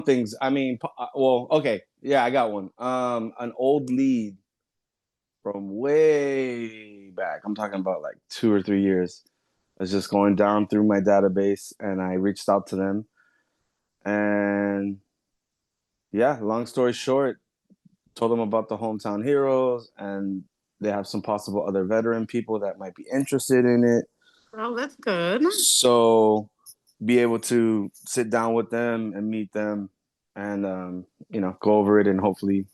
things. I mean, well, okay, yeah, I got one. An old lead from way back. I'm talking about like 2 or 3 years. I was just going down through my database, and I reached out to them. And yeah, long story short, told them about the hometown heroes, and they have some possible other veteran people that might be interested in it. Oh, that's good. So be able to sit down with them and meet them, and go over it, and hopefully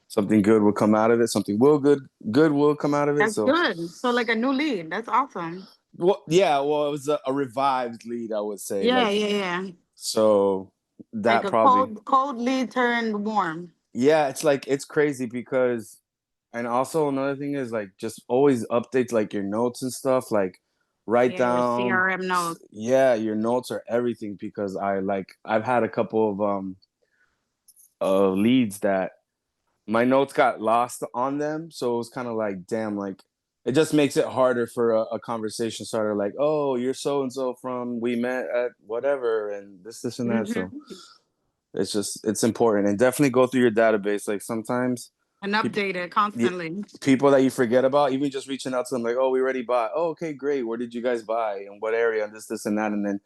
something good will come out of it. Something will good will come out of it. That's So, good. So like a new lead. That's awesome. well, yeah, well, it was a revived lead, I would say. Yeah, Like, yeah, yeah. so Like that a probably, cold lead turned warm. yeah, it's like it's crazy because, and also another thing is like just always update like your notes and stuff. Like, write Yeah, your down, CRM note. yeah, your notes are everything, because I've had a couple of leads that my notes got lost on them. So it was kind of like, damn, like it just makes it harder for a conversation starter. Like, oh, you're so and so from, we met at whatever, and this and that. So Hmm. it's important, and definitely go through your database. Like sometimes And people, update it yeah, constantly. people that you forget about, even just reaching out to them, like, oh, we already bought. Oh, okay, great. Where did you guys buy? In what area? And this and that, and then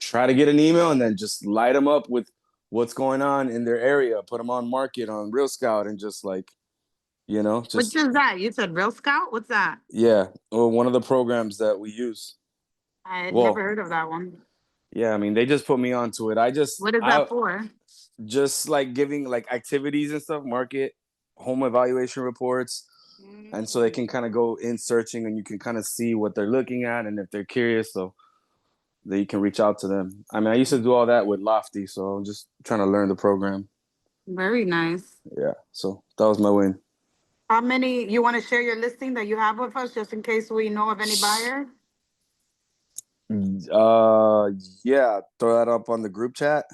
try to get an email, and then just light them up with what's going on in their area. Put them on market on Real Scout, and just like, Which just is that? You said Real Scout? What's that? yeah, or one of the programs that we use. I had never Well, heard of that one. yeah, I mean, they just put me onto it. What is that I for? just like giving like activities and stuff, market, home evaluation reports, and so they can Mm. kind of go in searching, and you can kind of see what they're looking at, and if they're curious, so that you can reach out to them. I mean, I used to do all that with Lofty, so I'm just trying to learn the program. Very nice. Yeah, so that was my win. How many you want to share your listing that you have with us just in case we know of any buyer? Uh, yeah, throw that up on the group chat,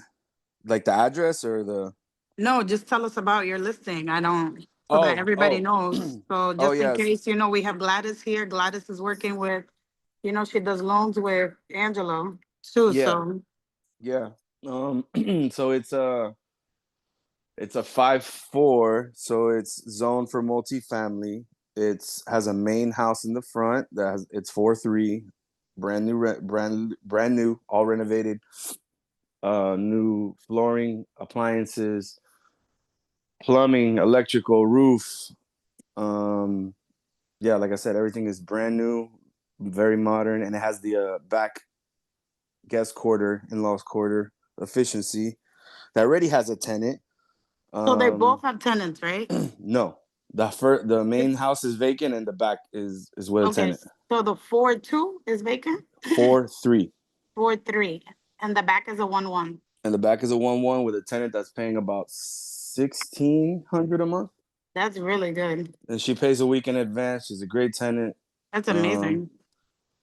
like the address or the. No, just tell us about your listing. I don't, so that Oh, everybody oh, knows. So oh, just in yes, case, we have Gladys here. Gladys is working with, she does loans with Angelo too. yeah, So yeah. So it's a 5-4, so it's zoned for multifamily. It's has a main house in the front it's 4-3, brand new, all renovated, new flooring, appliances, plumbing, electrical, roof. Um, yeah, like I said, everything is brand new, very modern, and it has the back guest quarter, in-laws quarter, efficiency that already has a tenant. they both Um, have tenants, right? no, the main house is vacant, and the back is with a Okay. tenant. So the 4-2 is vacant? 4-3, 4-3. And the back is a 1-1. and the back is a 1-1 with a tenant that's paying about 1,600 a month, That's really good. and she pays a week in advance. She's a great tenant. That's Um, amazing.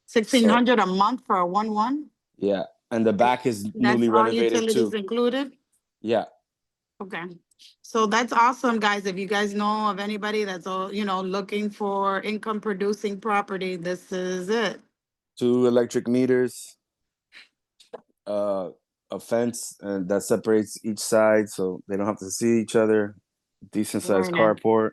sixteen so hundred a month for a 1-1? yeah, and the back is That's newly all renovated utilities too. included? Yeah, Okay. So that's awesome, guys. If you guys know of anybody that's all, looking for income producing property, this is it. 2 electric meters, uh, a fence and that separates each side, so they don't have to see each other. Decent Very sized nice. carport.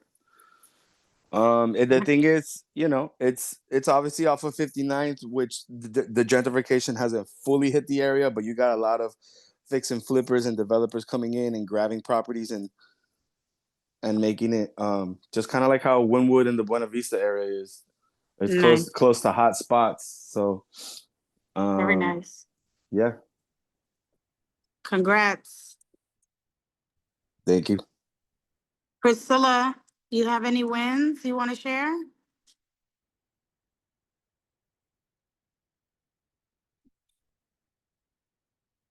And the thing is, it's obviously off of 59th, which the gentrification hasn't fully hit the area, but you got a lot of fix and flippers and developers coming in and grabbing properties and making it just kind of like how Wynwood and the Buena Vista area is. It's Nice. close to hot spots. So Very um nice. yeah, Congrats. thank you. Priscilla, you have any wins you want to share?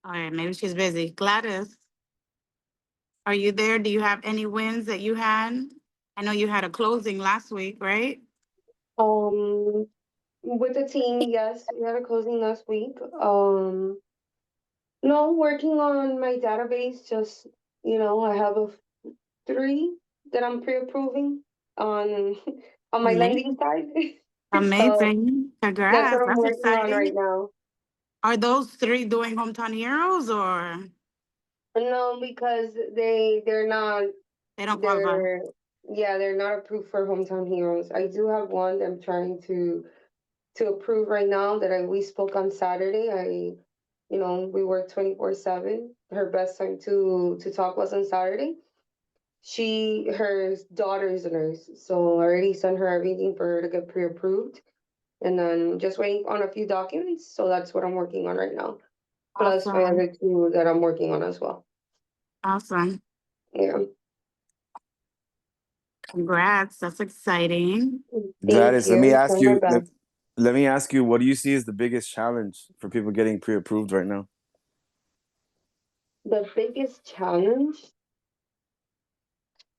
All right, maybe she's busy. Gladys, are you there? Do you have any wins that you had? I know you had a closing last week, right? Um, with the team, yes, we had a closing last week. No, working on my database, just, I have three that I'm pre-approving on on my lending Amazing. side. So Amazing. that's what Congrats. I'm That's working on right exciting. now. Are those three doing Hometown Heroes or? No, because they're not They don't qualify. they're not approved for Hometown Heroes. I do have one that I'm trying to approve right now that we spoke on Saturday. We work 24/7. Her best time to talk was on Saturday. Her daughter is a nurse, so I already sent her everything for her to get pre-approved, and then just waiting on a few documents. So that's what I'm working on right now. Plus my Awesome. other two that I'm working on as well. Awesome. Yeah. Congrats. That's exciting. Thank Gladys, let me you. ask Trying my you. best. Let me ask you. What do you see as the biggest challenge for people getting pre-approved right now? The biggest challenge,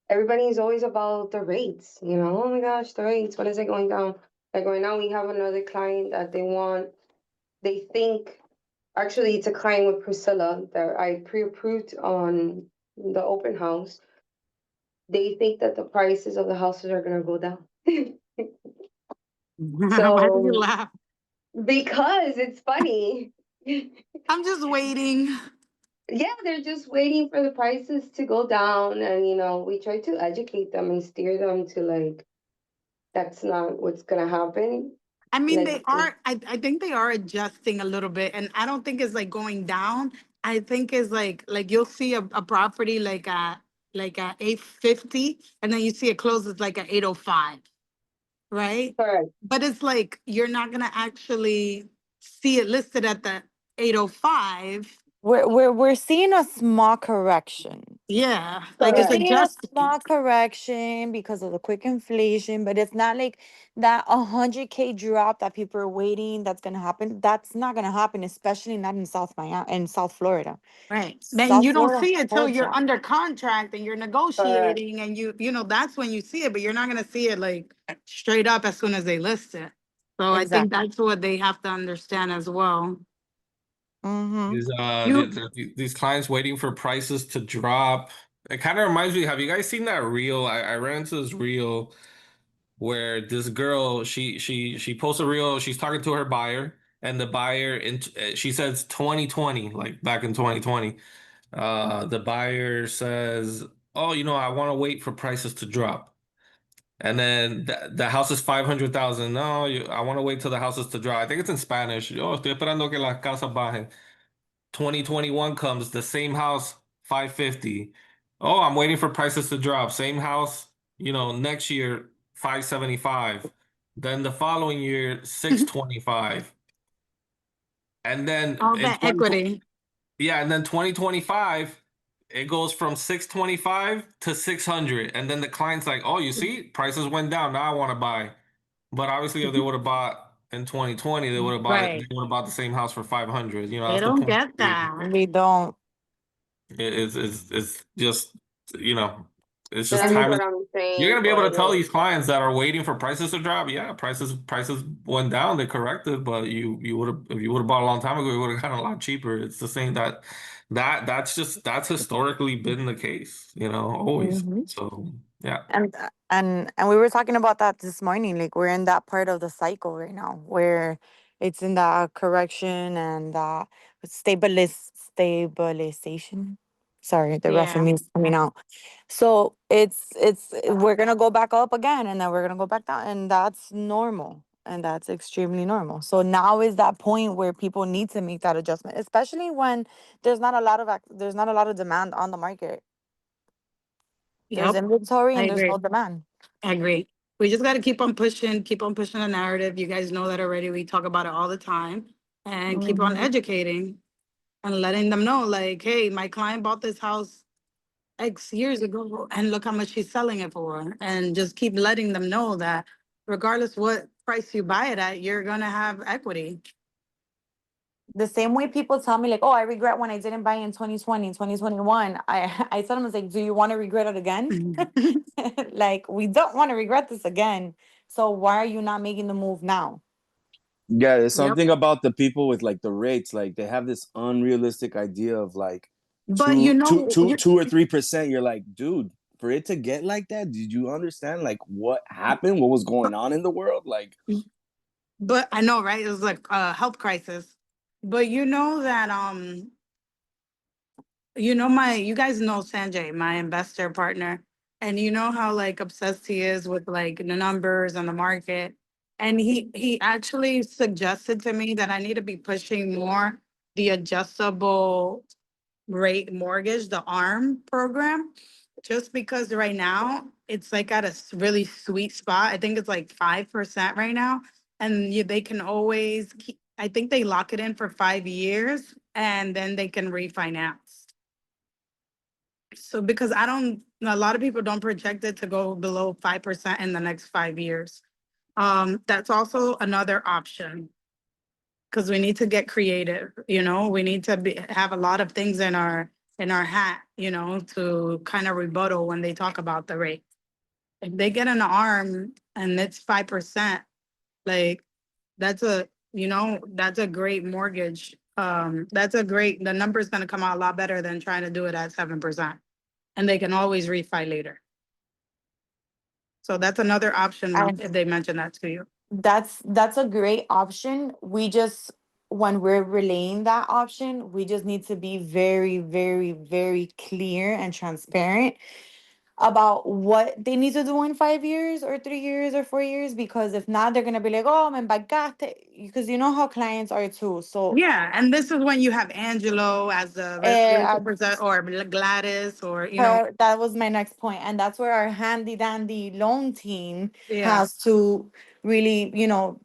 everybody is always about the rates, oh my gosh, the rates, when is it going down? Like right now we have another client that they think, actually it's a client with Priscilla that I pre-approved on the open house. They think that the prices of the houses are gonna go down. Why did you So, laugh? because it's funny. I'm just waiting. Yeah, they're just waiting for the prices to go down, and we try to educate them and steer them to, like, that's not what's gonna happen. I mean, Like, they are, I think they are adjusting a little bit, and I don't think it's like going down. I think it's like you'll see a property like at 850, and then you see it closes like at 805, right? correct. But it's like you're not gonna actually see it listed at the 805. We're seeing a small correction. Yeah, like We're it's Correct. seeing a adjusting. small correction because of the quick inflation, but it's not like that 100K drop that people are waiting that's gonna happen. That's not gonna happen, especially not in South Miami, in South Florida. Right. Then South you don't Florida see it till holds you're up. under contract and you're Correct. negotiating and that's when you see it, but you're not gonna see it like straight up as soon as they list it. So I think Exactly. that's what they have to understand as well. Mm-hmm. You, These clients waiting for prices to drop. It kind of reminds me, have you guys seen that reel? I ran into this reel where this girl, she posts a reel, she's talking to her buyer, and the buyer she says 2020, like back in 2020. The buyer says, "Oh, I want to wait for prices to drop." And then the house is 500,000. No, I want to wait till the houses to drop. I think it's in Spanish. Oh, estoy esperando que las casas bajen. 2021 comes, the same house, 550. Oh, I'm waiting for prices to drop. Same house, next year, 575. Then the following year, 625. And then all in that 2020, equity. yeah, and then 2025, it goes from 625 to 600. And then the client's like, oh, you see, prices went down. Now I want to buy. But obviously, if they would have bought in 2020, they would have bought it, they Right. would have bought the same house for 500. They That's the don't point. get that. We don't. It's just it's just That's And time. what I'm You're saying, gonna be able but to tell these clients that are waiting for prices to drop. Yeah, prices went down. They corrected, but you would have, if you would have bought a long time ago, you would have gotten a lot cheaper. It's the same that's historically been the case. Always. Mhm. So yeah. And we were talking about that this morning. Like we're in that part of the cycle right now where it's in the correction and stabilization. Sorry, the rest of Yeah. me is coming out. So it's we're gonna go back up again and then we're gonna go back down, and that's normal. And that's extremely normal. So now is that point where people need to make that adjustment, especially when there's not a lot of demand on the market. There's Yep. inventory I and there's agree. no demand. I agree. We just got to keep on pushing the narrative. You guys know that already. We talk about it all the time, and keep on Mhm. educating and letting them know, like, hey, my client bought this house X years ago, and look how much she's selling it for. And just keep letting them know that regardless what price you buy it at, you're gonna have equity. The same way people tell me, like, oh, I regret when I didn't buy in 2020, 2021. I tell them, it's like, do you want to regret it again? Like, we don't want to regret this again. So why are you not making the move now? Yeah, there's Yep. something about the people with like the rates. Like they have this unrealistic idea of like But you know, 2 or 3%. You're like, dude, for it to get like that, did you understand like what happened? What was going on in the world? Like, but I know, right? It was like a health crisis. But you know that you guys know Sanjay, my investor partner, and you know how like obsessed he is with like the numbers and the market. And he actually suggested to me that I need to be pushing more the adjustable rate mortgage, the ARM program, just because right now it's like at a really sweet spot. I think it's like 5% right now. And they can always keep, I think they lock it in for 5 years and then they can refinance. So because a lot of people don't project it to go below 5% in the next 5 years. That's also another option. Because we need to get creative, we need to have a lot of things in our hat, to kind of rebuttal when they talk about the rate. If they get an arm and it's 5%, like that's a great mortgage. The number's gonna come out a lot better than trying to do it at 7%. And they can always refi later. So that's another option, Mom, if they mention that to you. That's a great option. We just, when we're relaying that option, we just need to be very, very, very clear and transparent about what they need to do in 5 years or 3 years or 4 years, because if not, they're gonna be like, oh, me embarcaste, because you know how clients are too. So Yeah, and this is when you have Angelo as the representative, or Gladys, or that was my next point, and that's where our handy dandy loan team yeah, has to really,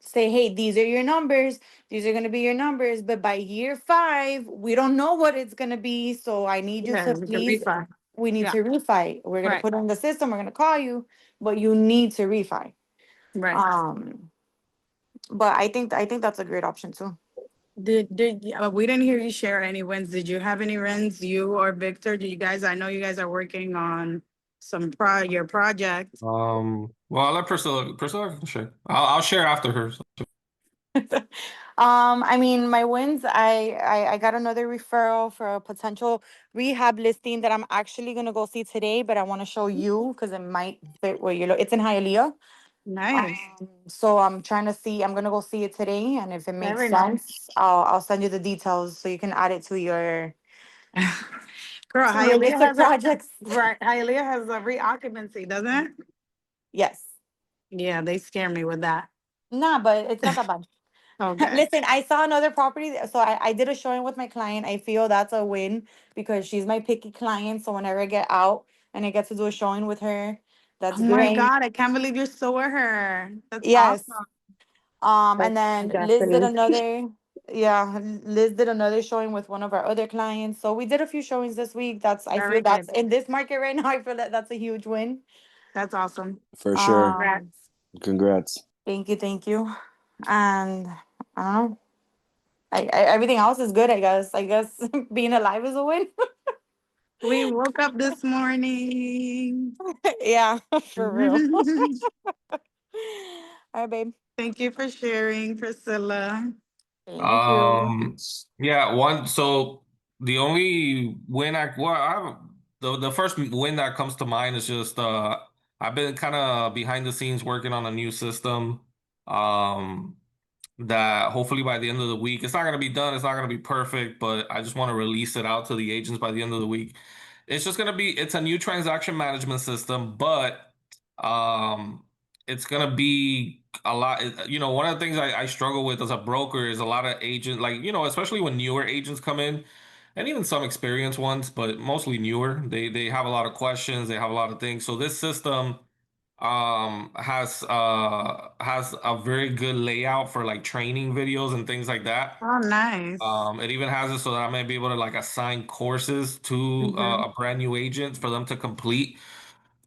say, hey, these are your numbers, these are going to be your numbers, but by year 5 we don't know what it's going to be, so I need you yeah, to we can please, refi. we need Yeah. to refi, we're going to Right. put it in the system, we're going to call you, but you need to refi. Right. But I think that's a great option too. We didn't hear you share any wins. Did you have any wins, you or Victor? I know you guys are working on your project. Well, I'll let Priscilla can share. I'll share after her. I mean, my wins, I got another referral for a potential rehab listing that I'm actually gonna go see today, but I want to show you because it might fit where you're it's in Hialeah. Nice. So I'm trying to see, I'm gonna go see it today, and if it makes Very nice. sense, I'll send you the details so you can add it to your Girl, to your list of projects. right, Hialeah has a reoccupancy, doesn't it? Yes. Yeah, they scare me with that. Nah, but it's not that bad. Okay. Listen, I saw another property, so I did a showing with my client. I feel that's a win because she's my picky client. So whenever I get out and I get to do a showing with her, that's Oh my great. God, I can't believe you're so with her. That's Yes. awesome. And then Liz did another showing with one of our other clients. So we did a few showings this week. I Very feel that's good. in this market right now. I feel that that's a huge win. That's awesome. For sure. Congrats. Congrats. Thank you. And I don't know. Everything else is good, I guess. I guess being alive is a win. We woke up this morning. Yeah, for real. All right, babe. Thank you for sharing, Priscilla. Thank you. Yeah, so the only win the first win that comes to mind is just I've been kind of behind the scenes working on a new system. That hopefully by the end of the week, it's not going to be done, it's not going to be perfect, but I just want to release it out to the agents by the end of the week. It's a new transaction management system, but um it's going to be a lot. One of the things I struggle with as a broker is a lot of agents, like, especially when newer agents come in, and even some experienced ones, but mostly newer, they have a lot of questions, they have a lot of things. So this system has a very good layout for like training videos and things like that. Oh, nice. It even has it so that I may be able to like assign courses to a brand new agent for them to complete.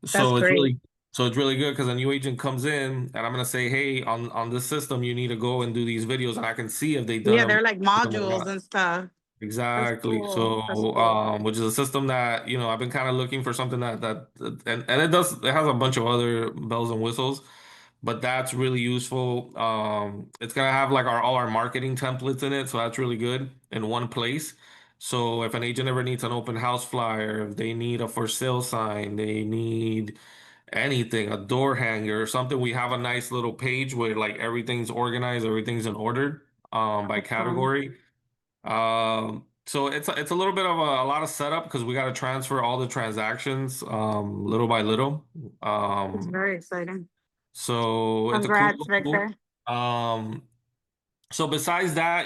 That's So great. it's really good because a new agent comes in and I'm gonna say, hey, on this system you need to go and do these videos, and I can see if they've done Yeah, they're them like or modules not. and stuff. That's Exactly. cool. So, That's cool. which is a system that, I've been kind of looking for something and it has a bunch of other bells and whistles, but that's really useful. It's gonna have like all our marketing templates in it, so that's really good in one place. So if an agent ever needs an open house flyer, if they need a for sale sign, they need anything, a door hanger or something, we have a nice little page where like everything's organized, everything's in order, by category. So it's a little bit of a lot of setup because we got to transfer all the transactions little by little. It's Um, very exciting. so it's a cool Congrats, little tool. Victor. So besides that,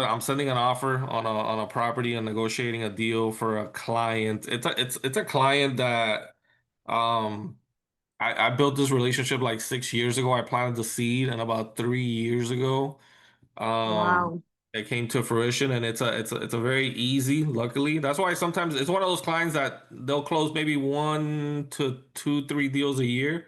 I'm sending an offer on a property and negotiating a deal for a client. It's a client that um I built this relationship like 6 years ago. I planted the seed, and about 3 years ago, Wow. it came to fruition, and it's a very easy. Luckily, that's why sometimes it's one of those clients that they'll close maybe 1 to 2, 3 deals a year.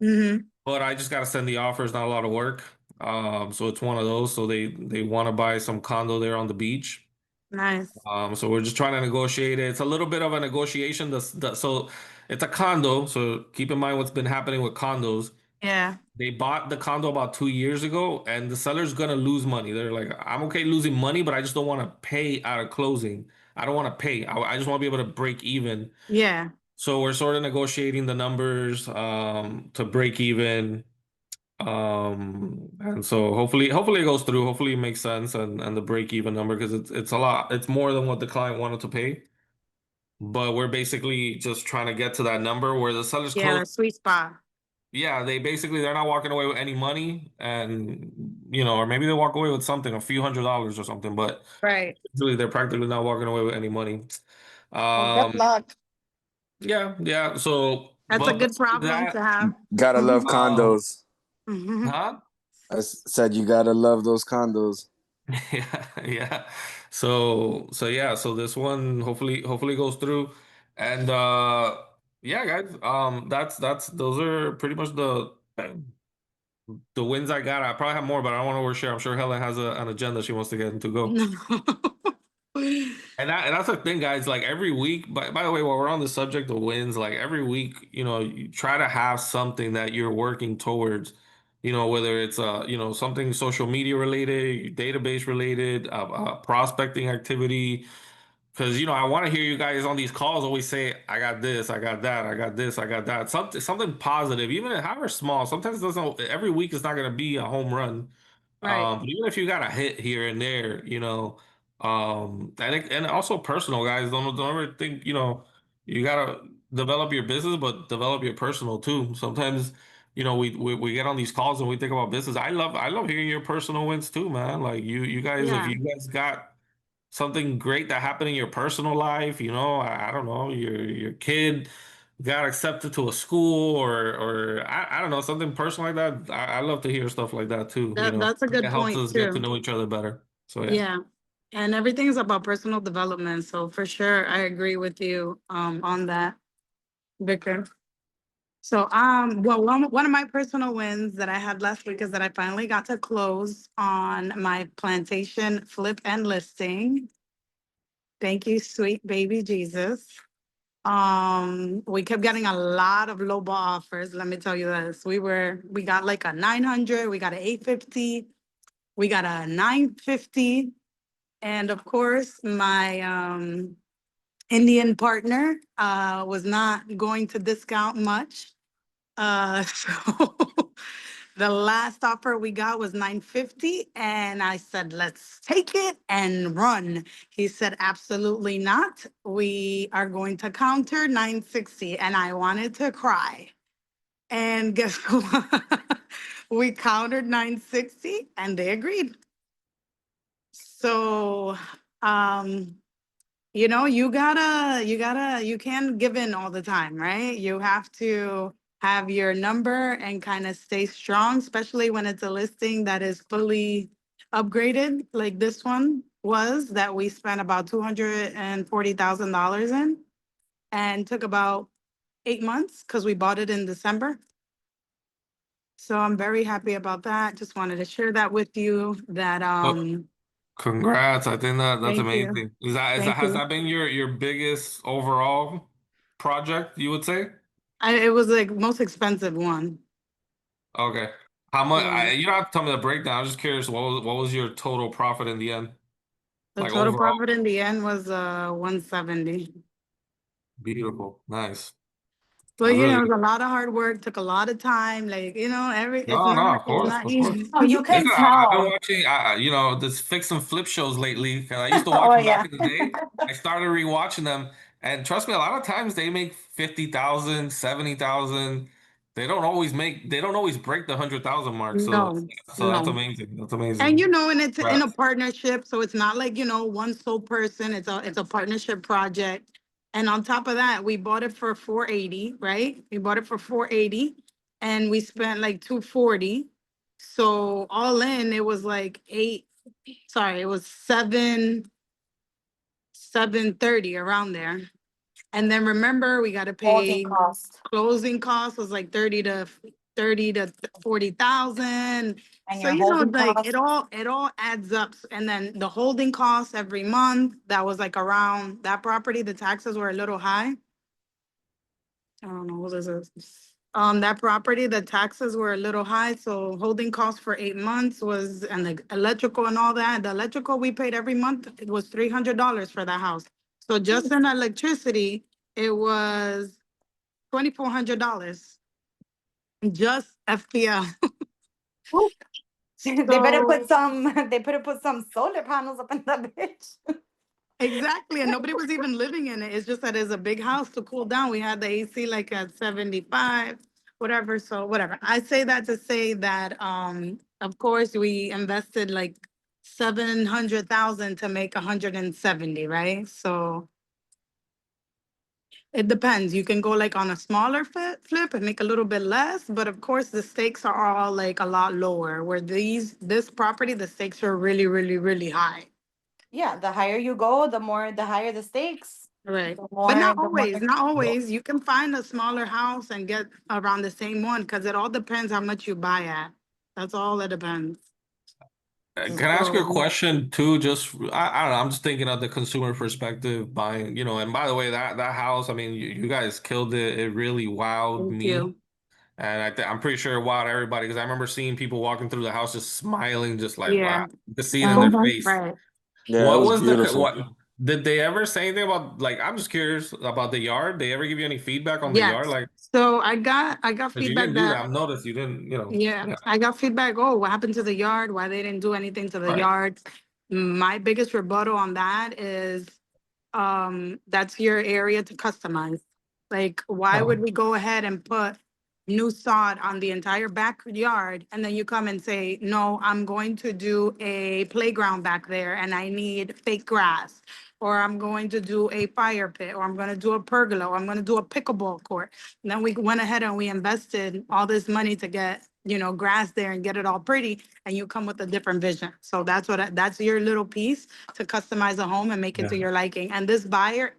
Mm-hmm. But I just gotta send the offer. It's not a lot of work. So it's one of those. So they want to buy some condo there on the beach. Nice. So we're just trying to negotiate it. It's a little bit of a negotiation. So it's a condo. So keep in mind what's been happening with condos. Yeah. They bought the condo about 2 years ago, and the seller's gonna lose money. They're like, I'm okay losing money, but I just don't want to pay out of closing. I don't want to pay. I just want to be able to break even. Yeah. So we're sort of negotiating the numbers to break even. And so hopefully it goes through. Hopefully it makes sense and the break even number because it's a lot. It's more than what the client wanted to pay. But we're basically just trying to get to that number where the seller's Yeah, close. the sweet spot. Yeah, they're not walking away with any money, and or maybe they walk away with something, a few $100s or something, but Right. usually they're practically not walking away with any money. Well, good Um, luck. yeah. So, That's a but good besides problem to that, have. Gotta love um, condos. huh? Said you gotta love those condos. Yeah. So this one hopefully goes through. And yeah, guys, that's those are pretty much the wins I got. I probably have more, but I don't want to overshare. I'm sure Helen has an agenda she wants to get into go. And that's the thing, guys. Like every week, by the way, while we're on the subject of wins, like every week, you try to have something that you're working towards. Whether it's something social media related, database related, prospecting activity. Because I want to hear you guys on these calls always say, "I got this, I got that, I got this, I got that." Something positive, even if however small. Sometimes it doesn't. Every week is not going to be a home run. Right. But even if you got a hit here and there, and also personal guys, don't ever think you gotta develop your business, but develop your personal too. Sometimes we get on these calls and we think about business. I love hearing your personal wins too, man. Like you guys, if Yeah. you guys got something great that happened in your personal life, I don't know, your kid got accepted to a school or I don't know, something personal like that. I love to hear stuff like that too, That's a It good helps point us get to too. know each other better. So yeah. Yeah. And everything is about personal development. So for sure, I agree with you on that, Victor. So well, one of my personal wins that I had last week is that I finally got to close on my plantation flip and listing. Thank you, sweet baby Jesus. We kept getting a lot of lowball offers. Let me tell you this. We got like a 900, we got an 850, we got a 950. And of course, my Indian partner was not going to discount much. So the last offer we got was 950, and I said, let's take it and run. He said, absolutely not. We are going to counter 960, and I wanted to cry. And guess what? We countered 960, and they agreed. So, you can't give in all the time, right? You have to have your number and kind of stay strong, especially when it's a listing that is fully upgraded, like this one was, that we spent about $240,000 in, and took about 8 months because we bought it in December. So I'm very happy about that. Just wanted to share that with you that, Oh, congrats. I think that's thank you. amazing. Is that Thank has you. that been your biggest overall project, you would say? It was like most expensive one. Okay. How much Yeah. you don't have to tell me the breakdown. I'm just curious, what was your total profit in the end? The Like total overall? profit in the end was 170. Beautiful. Nice. But you know, Really? it's a lot of hard work, took a lot of time, like, you know, No, no, of it's course, not of course. easy. Oh, you can Listen, I've been tell. watching, you know, this fix and flip shows lately. 'Cause I used to watch Oh them back yeah. in the day. I started rewatching them, and trust me, a lot of times they make 50,000, 70,000. They don't always break the 100,000 mark. No, So that's no. amazing. That's And amazing. you know, and it's in a Congrats. partnership, so it's not like, you know, one sole person, it's a partnership project. And on top of that, we bought it for 480, right? We bought it for 480 and we spent like 240. So all in, it was like it was 730 around there. And then remember, we gotta Holding pay cost. closing costs was like 30 to 40,000. And So, your you know, holding like cost. it all adds up. And then the holding costs every month, that was like around that property, the taxes were a little high. I don't know, what is this? That property, the taxes were a little high, so holding costs for 8 months was, and the electrical and all that, the electrical we paid every month, it was $300 for that house. So just in electricity, it was $2,400. Just FPL. Ooh. They better So put some. They better put some solar panels up in that bitch. exactly, and nobody was even living in it. It's just that it's a big house to cool down. We had the AC like at 75, whatever. So whatever. I say that to say that of course we invested like 700,000 to make 170, right? So it depends. You can go like on a smaller flip and make a little bit less, but of course the stakes are all like a lot lower. Where this property, the stakes are really, really, really high. Yeah, the higher you go, the higher the stakes. Right. The But more, the more. not always. You can find a smaller house and get around the same one because it all depends how much you buy at. That's all it depends. Can I ask you a So, question too? I don't know. I'm just thinking of the consumer perspective, buying, you know. And by the way, that house, I mean, you guys killed it. It really wowed thank me, you. and I'm pretty sure it wowed everybody because I remember seeing people walking through the house just smiling, just like wow, Yeah. to see it in their Mhm. face. Right. Yeah, it What was was the beautiful. what? Did they ever say anything about like? I'm just curious about the yard. They ever give you any feedback on the yard? Yes. Like, So I got because you feedback didn't do that. that I've noticed you didn't. You know. yeah, Yeah. I got feedback. Oh, what happened to the yard? Why they didn't do anything to the Right. yard? My biggest rebuttal on that is that's your area to customize. Like, why would Oh. we go ahead and put new sod on the entire backyard and then you come and say, no, I'm going to do a playground back there and I need fake grass, or I'm going to do a fire pit, or I'm going to do a pergola, or I'm going to do a pickleball court. And then we went ahead and we invested all this money to get, you know, grass there and get it all pretty, and you come with a different vision. So that's your little piece to customize a home and make it Yeah. to your liking. And this buyer,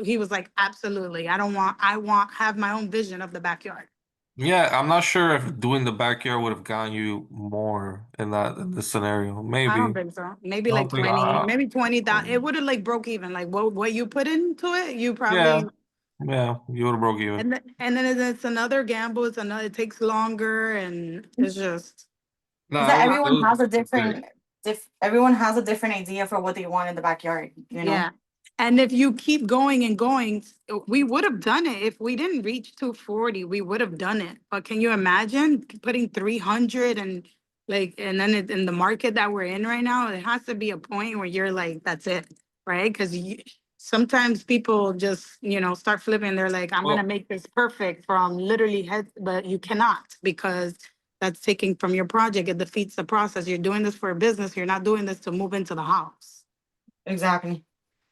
he was like, absolutely, have my own vision of the backyard. Yeah, I'm not sure if doing the backyard would have gotten you more in this scenario. I don't Maybe. think so. Maybe I like don't think. 20, maybe 20,000. It would have like broke even. Like what you put into it, you Yeah, probably. yeah, you would have broke even. And then it's another gamble. It takes longer, and it's just Is No, that it everyone has a was great. everyone has a different idea for what they want in the backyard, you know? yeah. And if you keep going and going, we would have done it if we didn't reach 240. We would have done it. But can you imagine putting 300 and like, and then in the market that we're in right now, it has to be a point where you're like, that's it, right? Because sometimes people just, you know, start flipping. They're like, I'm gonna Well, make this perfect from literally head, but you cannot because that's taking from your project. It defeats the process. You're doing this for a business. You're not doing this to move into the house. Exactly.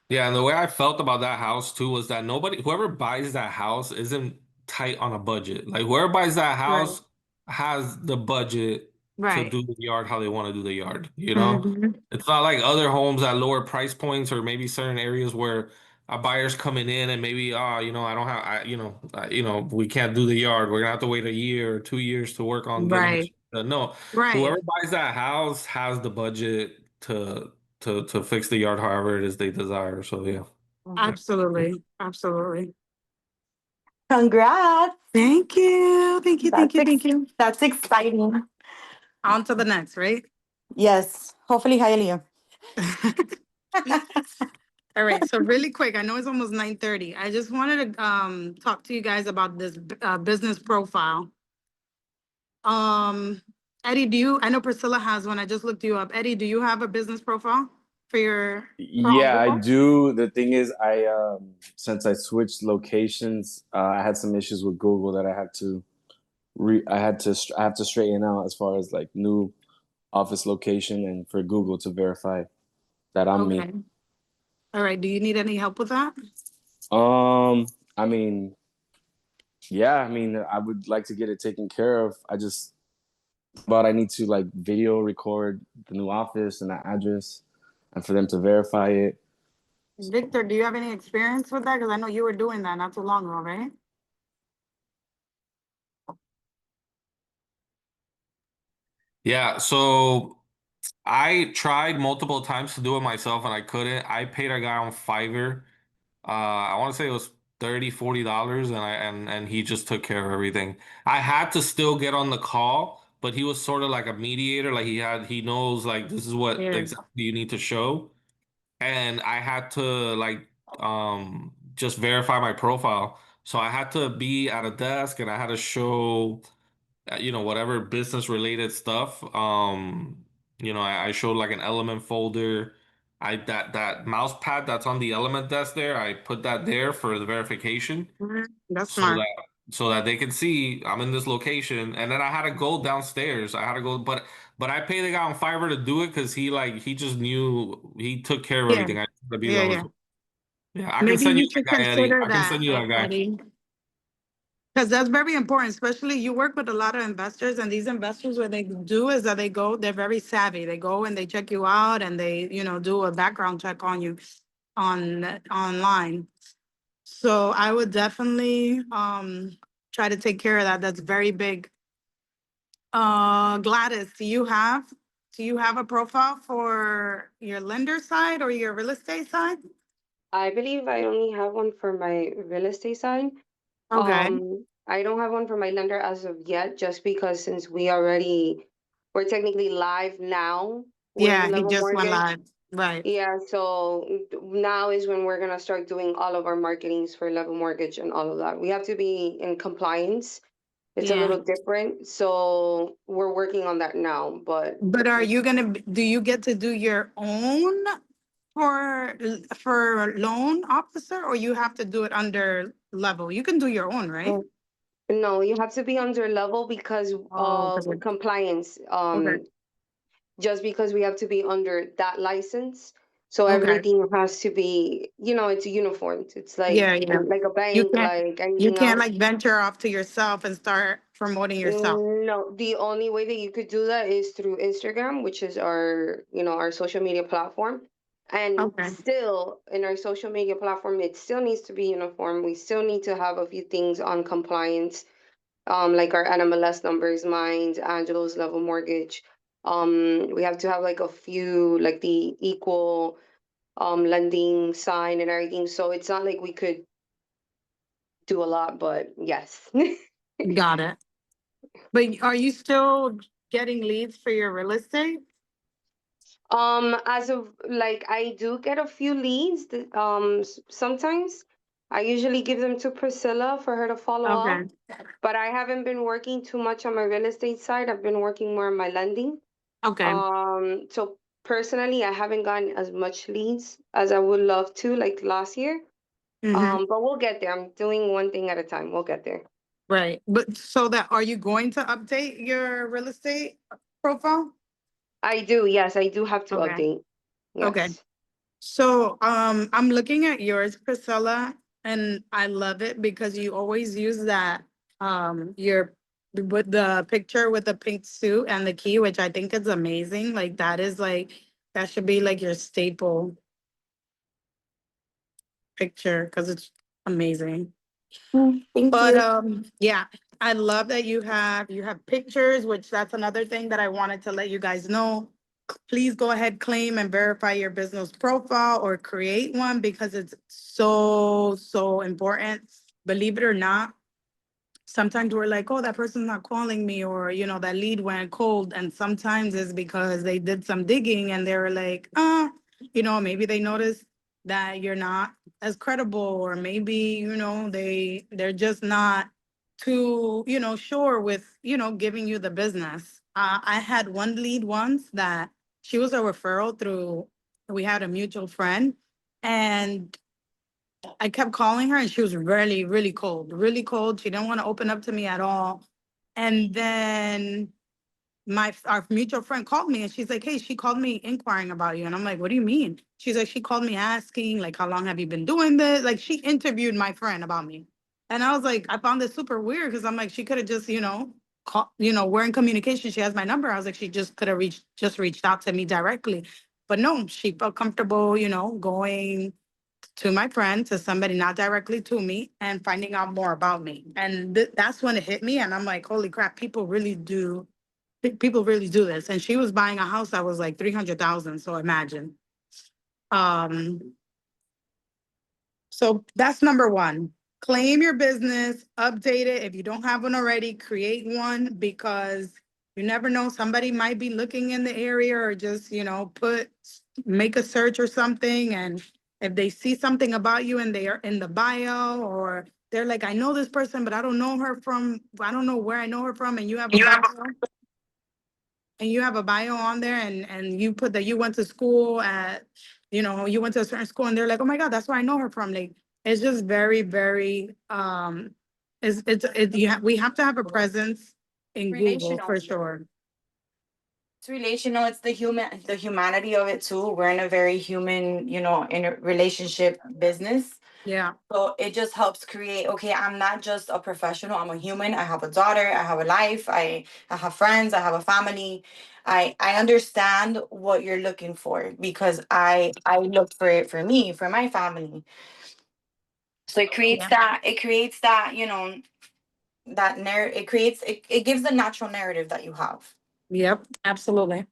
yeah, and the way I felt about that house too was that whoever buys that house isn't tight on a budget. Like whoever buys that Right. house has the budget to Right. do the yard how they want to do the yard, you know? Mhm. It's not like other homes at lower price points or maybe certain areas where a buyer's coming in and maybe, you know, I don't have, we can't do the yard. We're gonna have to wait a year or 2 years to work on getting Right. it. No, Right. whoever buys that house has the budget to fix the yard however it is they desire. So yeah. Absolutely. Absolutely. Congrats. Thank you. Thank you. Thank That's you. Thank you. that's exciting. On to the next, right? Yes. Hopefully, Hialeah. All All right, so really quick, I know it's almost 9:30. I just wanted to talk to you guys about this business profile. Eddie, I know Priscilla has one. I just looked you up. Eddie, do you have a business profile for your Yeah, I Google? do. The thing is, I since I switched locations, I had some issues with Google that I had to I have to straighten out as far as like new office location and for Google to verify that I'm me. Okay. All right, do you need any help with that? I mean, yeah, I mean, I would like to get it taken care of. But I need to like video record the new office and the address and for them to verify it. Victor, do you have any experience with that? Because I know you were doing that not too long ago, right? Yeah, so I tried multiple times to do it myself and I couldn't. I paid a guy on Fiverr. I want to say it was $30-$40 and and he just took care of everything. I had to still get on the call, but he was sort of like a mediator. Like he knows like this is what Yeah. exactly you need to show. And I had to like just verify my profile. So I had to be at a desk and I had to show whatever business related stuff. I showed like an element folder. I that mouse pad that's on the element desk there, I put that there for the verification That's so smart. that so that they can see I'm in this location. And then I had to go downstairs. I had to go, but I paid the guy on Fiverr to do it because he just knew he took care of Yeah, everything. I had to be yeah, there yeah. with Yeah, I can Maybe send you you should that guy, Eddie. consider I can that, send you that guy. Eddie. Because that's very important, especially you work with a lot of investors, and these investors, what they do is that they're very savvy. They go and they check you out and they, do a background check on you online. So I would definitely try to take care of that. That's very big. Gladys, do you have a profile for your lender side or your real estate side? I believe I only have one for my real estate side. Okay, I don't have one for my lender as of yet, just because since we're technically live now with yeah, he Level just went Mortgage. live, right. Yeah, so now is when we're gonna start doing all of our marketings for Level Mortgage and all of that. We have to be in compliance. It's a Yeah. little different, so we're working on that now, but But do you get to do your own for loan officer, or you have to do it under level? You can do your own, right? no, you have to be under level because Oh, of okay. compliance. Okay. Just because we have to be under that license. So Okay. everything has to be, it's uniformed. It's Yeah, yeah. like a You bank, can't, like you anything can't else. like venture off to yourself and start promoting yourself. No, the only way that you could do that is through Instagram, which is our social media platform. And Okay. still in our social media platform, it still needs to be uniform. We still need to have a few things on compliance, like our NMLS numbers, mine, Angelo's Level Mortgage. We have to have like a few, like the equal lending sign and everything. So it's not like we could do a lot, but yes. Got it. But are you still getting leads for your real estate? As of like, I do get a few leads. Sometimes I usually give them to Priscilla for her to follow Okay. up, but I haven't been working too much on my real estate side. I've been working more on my lending. Okay. So personally, I haven't gotten as much leads as I would love to, like last year. Mm-hmm. But we'll get there. I'm doing one thing at a time. We'll get there. Right. But so that, are you going to update your real estate profile? I do, yes, I do have to Okay. update. Okay. Yes. So, I'm looking at yours, Priscilla, and I love it because you always use that, your, with the picture with the pink suit and the key, which I think is amazing. Like that should be like your staple picture because it's amazing. Thank But, you. yeah, I love that you have pictures, which that's another thing that I wanted to let you guys know. Please go ahead, claim and verify your business profile or create one because it's so, so important. Believe it or not, sometimes we're like, oh, that person's not calling me, or, that lead went cold. And sometimes it's because they did some digging and they were like, maybe they noticed that you're not as credible, or maybe, you know, they're just not too, you know, sure with, you know, giving you the business. I had one lead once that she was a referral through, we had a mutual friend, and I kept calling her and she was really, really cold, really cold. She didn't want to open up to me at all. And then our mutual friend called me and she's like, hey, she called me inquiring about you. And I'm like, what do you mean? She's like, she called me asking, like, how long have you been doing this? Like, she interviewed my friend about me. And I was like, I found this super weird because I'm like, she could have just, you know, we're in communication. She has my number. I was like, she just could have reached out to me directly. But no, she felt comfortable, you know, going to my friend, to somebody not directly to me, and finding out more about me. And that's when it hit me. And I'm like, holy crap, people really do this. And she was buying a house that was like 300,000. So imagine. So that's number one. Claim your business, update it. If you don't have one already, create one, because you never know, somebody might be looking in the area, or just, you know, make a search or something. And if they see something about you and they are in the bio, or they're like, I know this person, but I don't know where I know her from. And you have a bio on there, and you put that you went to school at, you know, you went to a certain school, and they're like, oh my God, that's where I know her from. Like, it's just very, very, we have to have a presence in Google Relational. for sure. It's relational. It's the humanity of it too. We're in a very human, you know, in a relationship business. Yeah. So it just helps create, okay, I'm not just a professional, I'm a human. I have a daughter, I have a life, I have friends, I have a family. I understand what you're looking for, because I looked for it for me, for my family. So it creates that, you know, that narrative, it gives the natural narrative that you have. Yep, absolutely.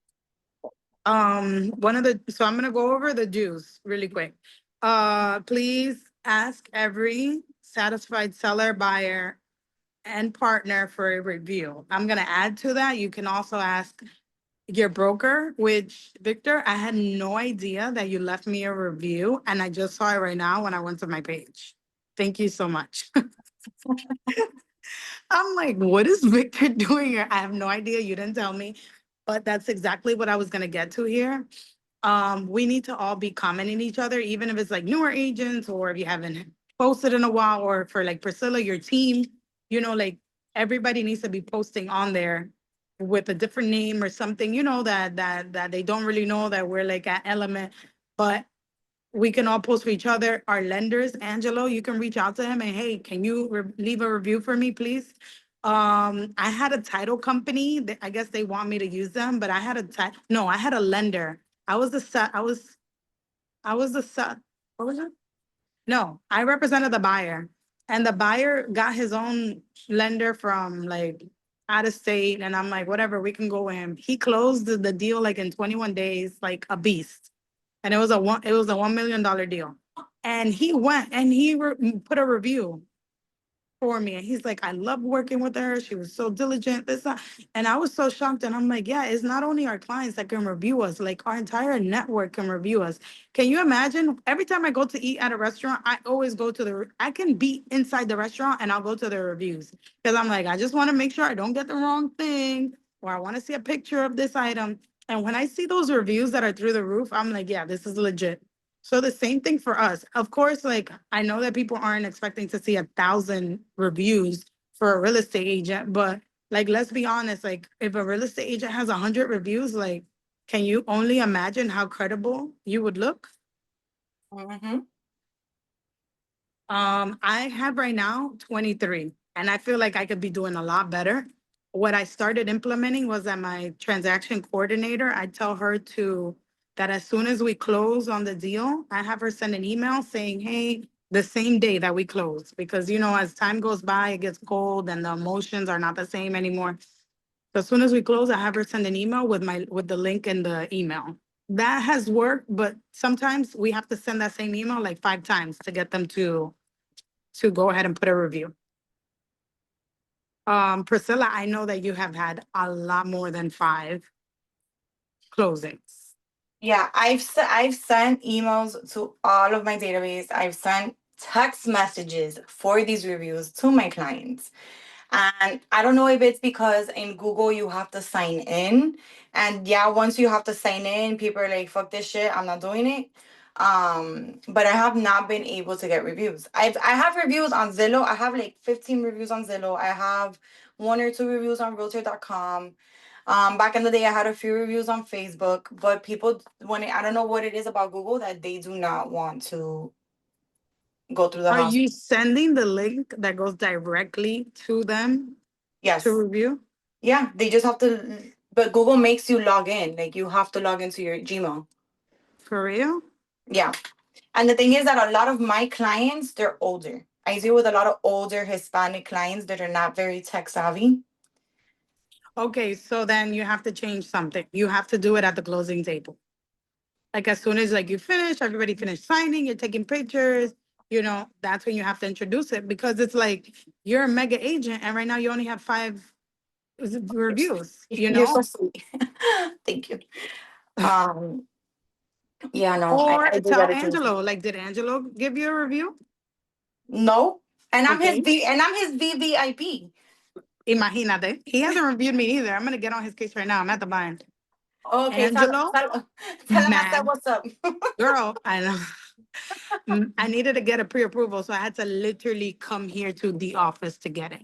So I'm gonna go over the do's really quick. Please ask every satisfied seller, buyer, and partner for a review. I'm gonna add to that. You can also ask your broker, which, Victor, I had no idea that you left me a review, and I just saw it right now when I went to my page. Thank you so much. I'm like, what is Victor doing here? I have no idea. You didn't tell me, but that's exactly what I was gonna get to here. We need to all be commenting each other, even if it's like newer agents, or if you haven't posted in a while, or for like Priscilla, your team, you know, like, everybody needs to be posting on there with a different name or something, you know, that they don't really know that we're like at Element, but we can all post for each other. Our lenders, Angelo, you can reach out to him and, hey, can you leave a review for me, please? I had a title company that I guess they want me to use them, but I had a lender. I was the what was it? No, I represented the buyer, and the buyer got his own lender from like out of state. And I'm like, whatever, we can go with him. He closed the deal like in 21 days, like a beast. And it was a $1 million deal. And he went and put a review for me. And he's like, I love working with her. She was so diligent. And I was so shocked. And I'm like, yeah, it's not only our clients that can review us, like our entire network can review us. Can you imagine? Every time I go to eat at a restaurant, I always go to I can be inside the restaurant and I'll go to the reviews, because I'm like, I just want to make sure I don't get the wrong thing, or I want to see a picture of this item. And when I see those reviews that are through the roof, I'm like, yeah, this is legit. So the same thing for us. Of course, like, I know that people aren't expecting to see 1,000 reviews for a real estate agent, but like, let's be honest, like, if a real estate agent has 100 reviews, like, can you only imagine how credible you would look? Mm-hmm. I have right now 23, and I feel like I could be doing a lot better. What I started implementing was that my transaction coordinator, I tell her that as soon as we close on the deal, I have her send an email saying, hey, the same day that we close, because, you know, as time goes by, it gets cold and the emotions are not the same anymore. So as soon as we close, I have her send an email with the link in the email. That has worked, but sometimes we have to send that same email like 5 times to get them to go ahead and put a review. Priscilla, I know that you have had a lot more than 5 closings. Yeah, I've sent emails to all of my database. I've sent text messages for these reviews to my clients. And I don't know if it's because in Google you have to sign in. And yeah, once you have to sign in, people are like, fuck this shit, I'm not doing it. But I have not been able to get reviews. I have reviews on Zillow. I have like 15 reviews on Zillow. I have 1 or 2 reviews on realtor.com. Back in the day, I had a few reviews on Facebook, but people, I don't know what it is about Google that they do not want to go through the Are house. you sending the link that goes directly to them Yes. to review? Yeah, they just have to, but Google makes you log in. Like you have to log into your Gmail. For real? Yeah. And the thing is that a lot of my clients, they're older. I deal with a lot of older Hispanic clients that are not very tech savvy. Okay, so then you have to change something. You have to do it at the closing table. Like as soon as like you finish, everybody finished signing, you're taking pictures, that's when you have to introduce it because it's like you're a mega agent and right now you only have 5 reviews, You're so sweet. Thank you. Um, yeah, no, Or I do tell gotta change. Angelo, like, did Angelo give you a review? No, and Okay. I'm his VVIP. Imagínate. He hasn't reviewed me either. I'm gonna get on his case right now. I'm at the bind. Okay, Angelo, tell him I said man, what's up. girl, I know. I needed to get a pre-approval, so I had to literally come here to the office to get it.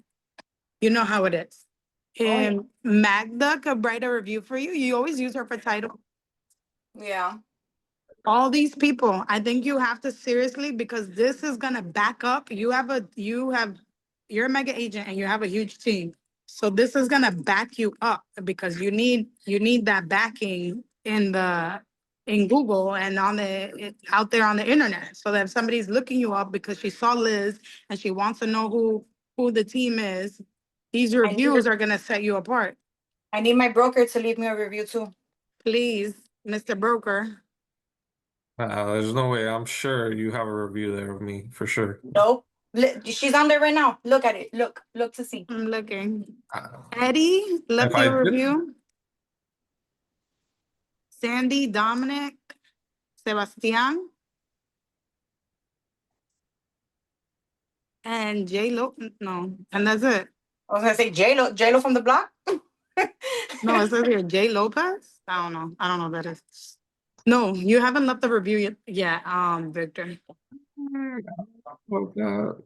You know how it is. Oh, yeah. And Magda could write a review for you. You always use her for title. Yeah. All these people, I think you have to seriously, because this is gonna back up. You're a mega agent and you have a huge team. So this is gonna back you up because you need that backing in Google and out there on the internet. So that if somebody's looking you up because she saw Liz and she wants to know who the team is, these reviews are gonna set you apart. I need my broker to leave me a review too. Please, Mr. Broker. There's no way. I'm sure you have a review there of me for sure. Nope. She's on there right now. Look at it. Look to see. I'm looking. Uh, Eddie left If I you a did, review. Sandy, Dominic, Sebastian, and J Lo. No, and that's it. I was gonna say J-Lo from the block. No, it says here J Lopez. I don't know. I don't know what that is. No, you haven't left the review yet. Yeah, Victor. oh God.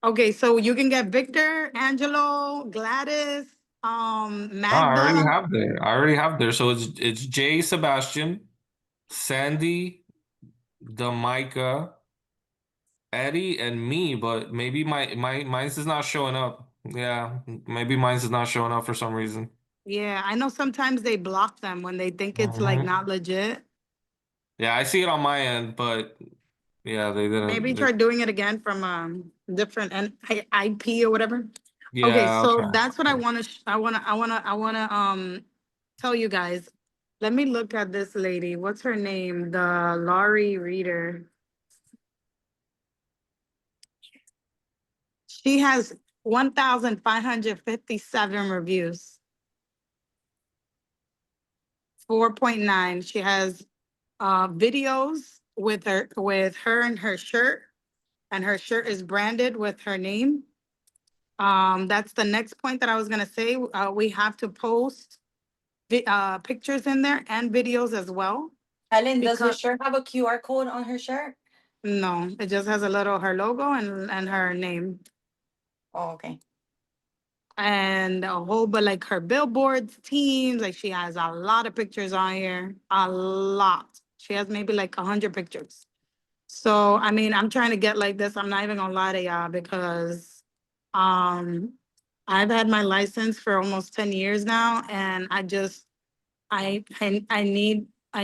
Okay, so you can get Victor, Angelo, Gladys, I already Magda. have there. I already have there. So it's Jay Sebastian, Sandy, Damica, Eddie, and me, but maybe mine's is not showing up. Yeah, maybe mine's is not showing up for some reason. Yeah, I know sometimes they block them when they think it's like Mhm. not legit. Yeah, I see it on my end, but yeah, they Maybe didn't. try doing it again from different IP or whatever. Okay, Yeah, so okay. that's what I wanna tell you guys. Let me look at this lady. What's her name? The Laurie Reader. She has 1,557 reviews. 4.9. She has videos with her and her shirt, and her shirt is branded with her name. That's the next point that I was gonna say. We have to post pictures in there and videos as well. Helen, does her Because shirt have a QR code on her shirt? no, it just has a little her logo and her name Oh, okay. and a whole, but like her billboards, teams, like she has a lot of pictures on here, a lot. She has maybe like 100 pictures. So I mean, I'm trying to get like this. I'm not even gonna lie to y'all because um I've had my license for almost 10 years now, and I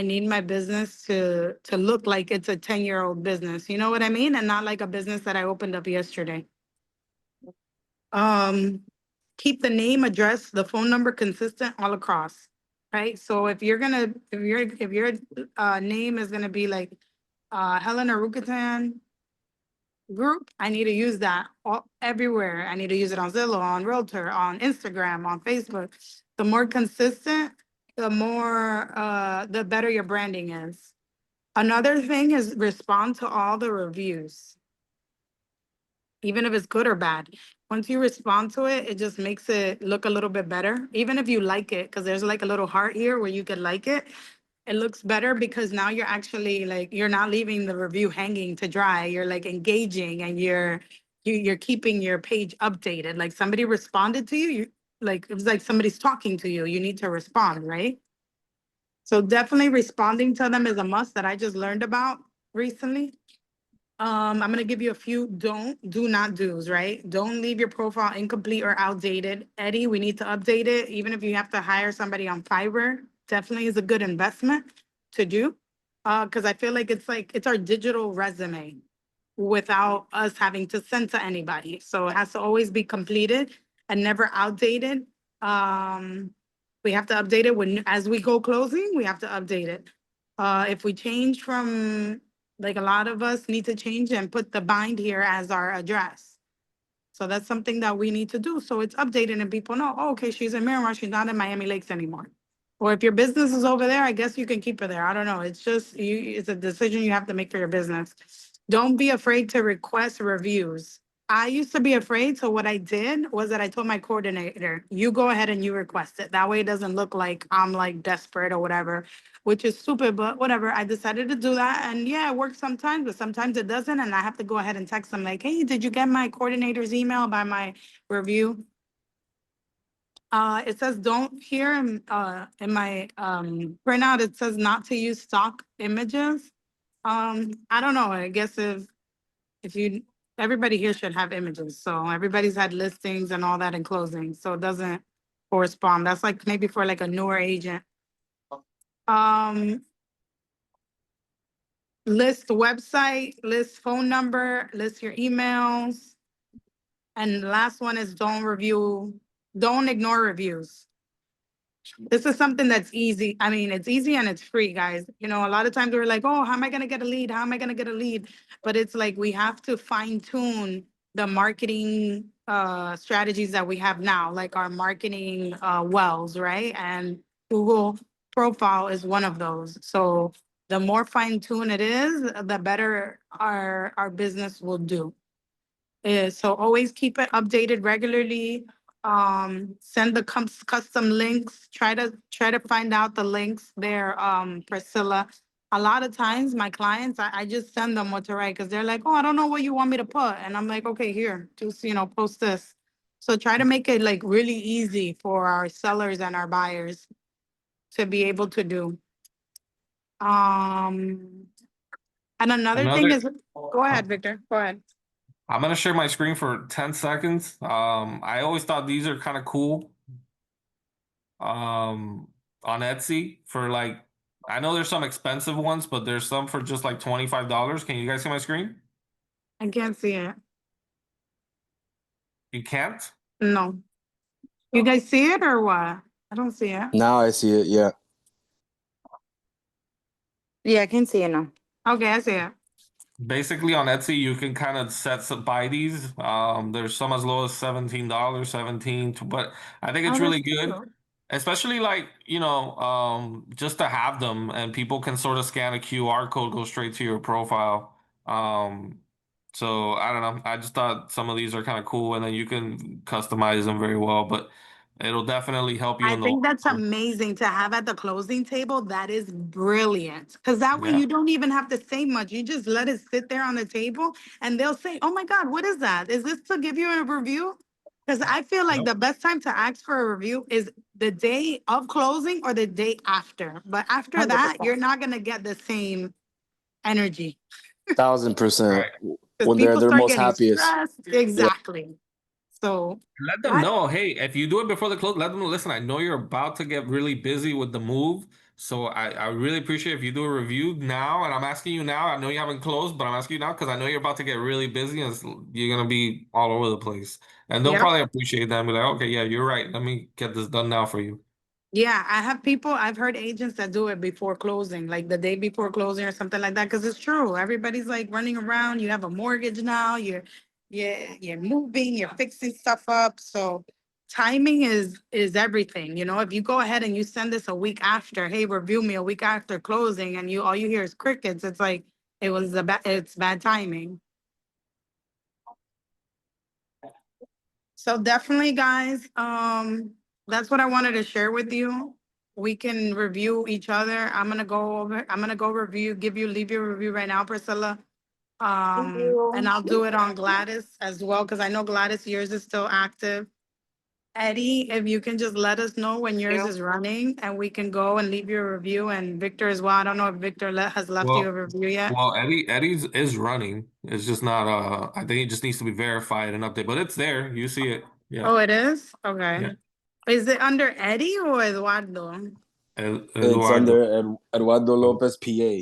need my business to look like it's a 10-year-old business. You know what I mean? And not like a business that I opened up yesterday. Um, keep the name, address, the phone number consistent all across, right? So if your name is gonna be like Helena Rukatan Group, I need to use that everywhere. I need to use it on Zillow, on Realtor, on Instagram, on Facebook. The more consistent, the more, the better your branding is. Another thing is respond to all the reviews. Even if it's good or bad. Once you respond to it, it just makes it look a little bit better. Even if you like it, because there's like a little heart here where you could like it. It looks better because now you're actually like, you're not leaving the review hanging to dry. You're like engaging and you're keeping your page updated. Like somebody responded to you, like, it was like somebody's talking to you. You need to respond, right? So definitely responding to them is a must that I just learned about recently. I'm gonna give you a few do not do's, right? Don't leave your profile incomplete or outdated. Eddie, we need to update it, even if you have to hire somebody on Fiverr, definitely is a good investment to do. Because I feel like it's our digital resume without us having to send to anybody. So it has to always be completed and never outdated. We have to update it as we go closing, we have to update it. If we change from, like a lot of us need to change and put the bind here as our address. So that's something that we need to do. So it's updated and people know, oh, okay, she's in Miramar, she's not in Miami Lakes anymore. Or if your business is over there, I guess you can keep her there. I don't know. It's just, it's a decision you have to make for your business. Don't be afraid to request reviews. I used to be afraid, so what I did was that I told my coordinator, you go ahead and you request it. That way it doesn't look like I'm like desperate or whatever, which is stupid, but whatever. I decided to do that, and yeah, it works sometimes, but sometimes it doesn't, and I have to go ahead and text them like, hey, did you get my coordinator's email about my review? It says don't here in my printout, it says not to use stock images. I don't know, I guess if you, everybody here should have images, so everybody's had listings and all that in closing, so it doesn't correspond. That's like maybe for like a newer agent. List website, list phone number, list your emails. And the last one is don't ignore reviews. This is something that's easy. I mean, it's easy and it's free, guys. You know, a lot of times we're like, oh, how am I gonna get a lead? How am I gonna get a lead? But it's like, we have to fine tune the marketing strategies that we have now, like our marketing wells, right? And Google profile is one of those. So the more fine tuned it is, the better our business will do. So always keep it updated regularly. Send the custom links. Try to find out the links there, Priscilla. A lot of times my clients, I just send them what to write because they're like, oh, I don't know what you want me to put. And I'm like, okay, here, just, post this. So try to make it like really easy for our sellers and our buyers to be able to do. And another thing is, go ahead, Victor, go ahead. I'm gonna share my screen for 10 seconds. I always thought these are kind of cool. On Etsy for like, I know there's some expensive ones, but there's some for just like $25. Can you guys see my screen? I can't see it. You can't? No. You guys see it or what? I don't see it. Now I see it. Yeah. Yeah, I can see it now. Okay, I see it. Basically on Etsy, you can kind of buy these. There's some as low as $17, 17, but I think it's Oh, really that's good. cute. Especially like, just to have them and people can sort of scan a QR code, go straight to your profile. So I don't know. I just thought some of these are kind of cool and then you can customize them very well, but it'll definitely help you I in the think long that's run. amazing to have at the closing table. That is brilliant. Because that way Yeah. you don't even have to say much. You just let it sit there on the table and they'll say, oh my God, what is that? Is this to give you a review? Because I feel like Yep. the best time to ask for a review is the day of closing or the day after. But after that, 100%. you're not going to get the same energy. 1000%. Right. Because When people they're start most getting happiest. stressed. Exactly. So Let them know, hey, if you do it before the close, let them know, listen, I know you're about to get really busy with the move. So I really appreciate if you do a review now. And I'm asking you now, I know you haven't closed, but I'm asking you now because I know you're about to get really busy and you're going to be all over the place. And they'll yeah. probably appreciate that and be like, okay, yeah, you're right. Let me get this done now for you. Yeah, I have people, I've heard agents that do it before closing, like the day before closing or something like that, because it's true. Everybody's like running around. You have a mortgage now, you're moving, you're fixing stuff up. So timing is everything. You know, if you go ahead and you send this a week after, hey, review me a week after closing, and all you hear is crickets, it's like it's bad timing. So definitely, guys, that's what I wanted to share with you. We can review each other. I'm gonna go review, leave you a review right now, Priscilla. And I'll do it on Gladys as well, because I know Gladys, yours is still active. Eddie, if you can just let us know when yours is running, and we can go and leave you a review, and Victor as well. I don't know if Victor has left you a review yet. Well, Eddie's is running. It's just not I think it just needs to be verified and updated, but it's there. You see it. Yeah. Oh, it is? Okay. Yeah. Is it under Eddie or Eduardo? It's Eduardo. under Eduardo Lopez, PA.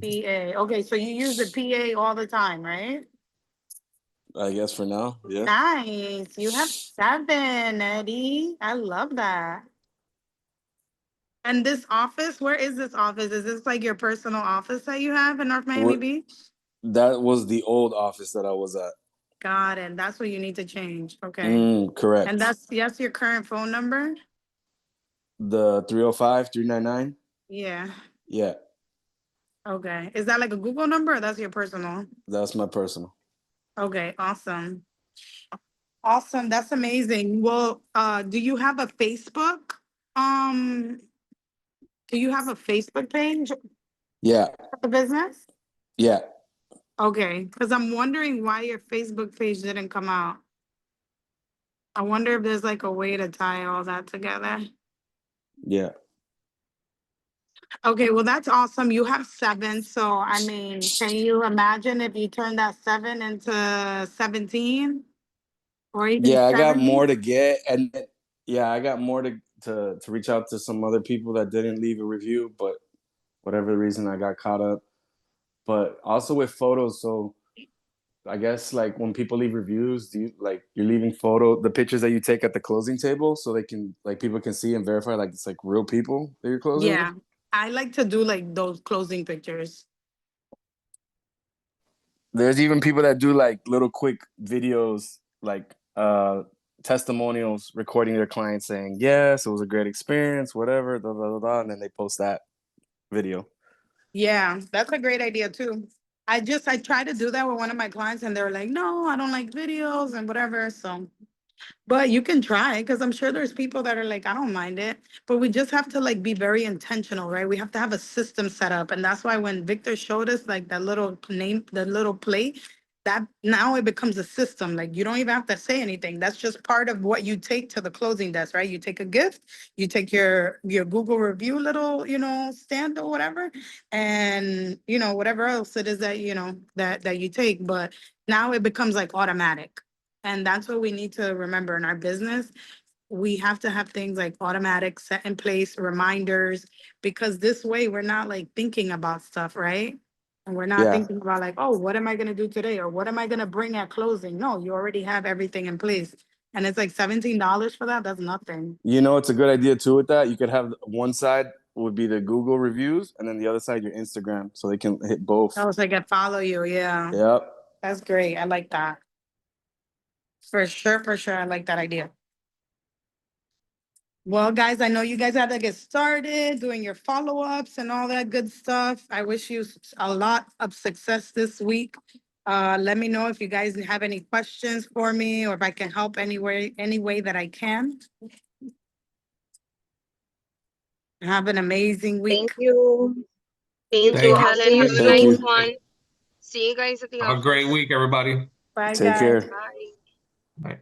PA. Okay, so you use the PA all the time, right? I guess for now, yeah. Nice. You have 7, Eddie. I love that. And this office, where is this office? Is this like your personal office that you have in North Miami Beach? That was the old office that I was at. Got it. That's what you need to change. Okay. Correct. And that's your current phone number? The 305-399? Yeah. Yeah, Okay. Is that like a Google number, or that's your personal? that's my personal. Okay, awesome. Awesome. That's amazing. Well, do you have a Facebook? Do you have a Facebook page Yeah, for the business? yeah. Okay, because I'm wondering why your Facebook page didn't come out. I wonder if there's like a way to tie all that together. Yeah. Okay, well, that's awesome. You have 7. So, I mean, can you imagine if you turn that 7 into 17? Or even Yeah, I got 70? more to get, and yeah, I got more to reach out to some other people that didn't leave a review, but whatever the reason I got caught up. But also with photos, so I guess like when people leave reviews, you're leaving the pictures that you take at the closing table, so people can see and verify like it's like real people that you're closing with? Yeah, I like to do like those closing pictures. There's even people that do like little quick videos, like testimonials, recording their clients saying, yes, it was a great experience, whatever, blah, blah, blah, blah, and then they post that video. Yeah, that's a great idea too. I tried to do that with one of my clients, and they were like, no, I don't like videos and whatever. So, but you can try, because I'm sure there's people that are like, I don't mind it. But we just have to like be very intentional, right? We have to have a system set up. And that's why when Victor showed us like that little plate, that now it becomes a system. Like you don't even have to say anything. That's just part of what you take to the closing desk, right? You take a gift, you take your Google review little, stand or whatever, and whatever else it is that that you take. But now it becomes like automatic. And that's what we need to remember in our business. We have to have things like automatic, set in place, reminders, because this way we're not like thinking about stuff, right? And we're not Yeah. thinking about like, oh, what am I going to do today? Or what am I going to bring at closing? No, you already have everything in place. And it's like $17 for that. That's nothing. It's a good idea too with that. You could have one side would be the Google reviews, and then the other side your Instagram, so they can hit both. Oh, so I can follow you. Yeah. Yep. That's great. I like that. For sure. I like that idea. Well, guys, I know you guys have to get started doing your follow-ups and all that good stuff. I wish you a lot of success this week. Let me know if you guys have any questions for me, or if I can help any way that I can. Have an amazing week. Thank you. Thank Thank you, you. Ellen. Have a Thank you. nice one. See you guys at the Have a office. great week, everybody. Bye, Take guys. care. Bye. Bye.